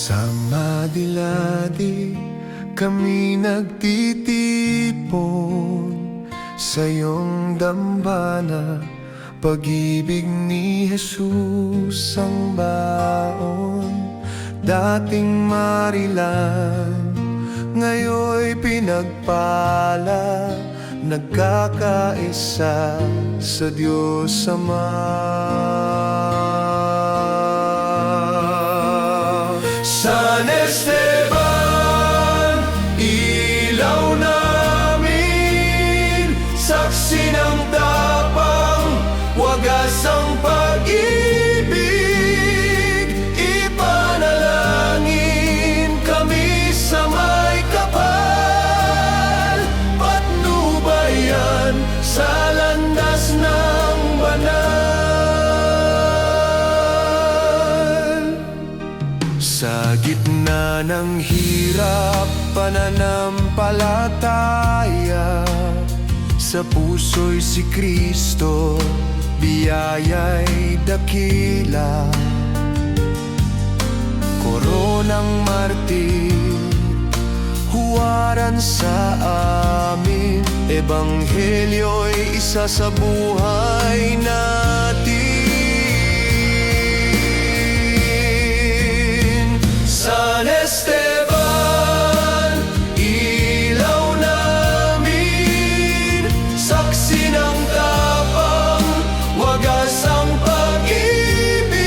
Sa Madiladi kami nagtitipon, sa iyong dambana pag-ibig ni Jesus ang baon. Dating marilan, ngayoy pinagpala, nagkakaisa sa Diyos Ama. San Esteban, ilaw namin, saksi ng tapang, wagas ang pag-ibig. Ipanalangin kami sa may kapal, patnubayan sa landas ng banal. Sa gitna ng hirap, pananampalataya, sa puso'y si Kristo, biyaya'y dakila. Koronang martir, huwaran sa amin, ebanghelyo'y isa sa buhay natin. San Esteban, ilaw namin, saksi ng tapang, wagas ang pag-ibig.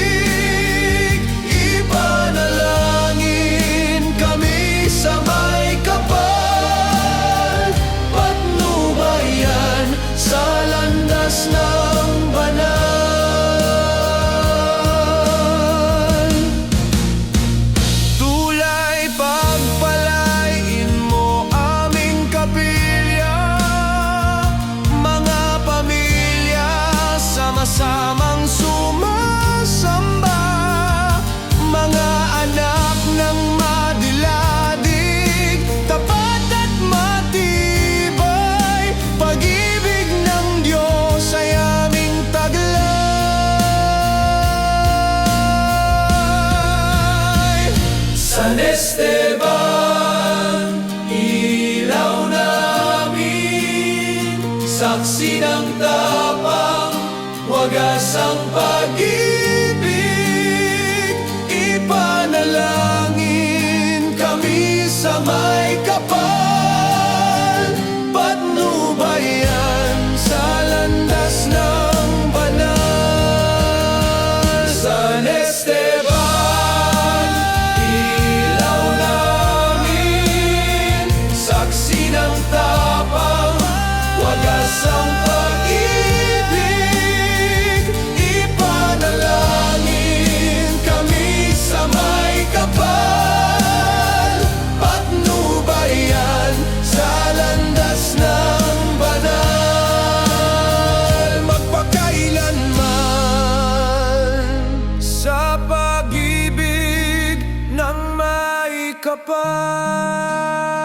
Ipanalangin kami sa may kapal, patnubayan sa landas ng banal. Tulay pagpalain mo aming kapilya, mga pamilya sama-samang sumasamba, mga anak ng madiladig, tapat at matibay, pag-ibig ng Diyos ay aming taglay. San Esteban, ilaw namin, saksi ng tapang, wagas ang pag-ibig. Ipanalangin kami sa may kapal, patnubayan sa landas ng banal. San Esteban, ilaw namin, saksi ng tapang, wagas ang pag-ibig. Ipanalangin kami sa may kapal, patnubayan sa landas ng banal. Magpakailanman sa pag-ibig ng may kapal.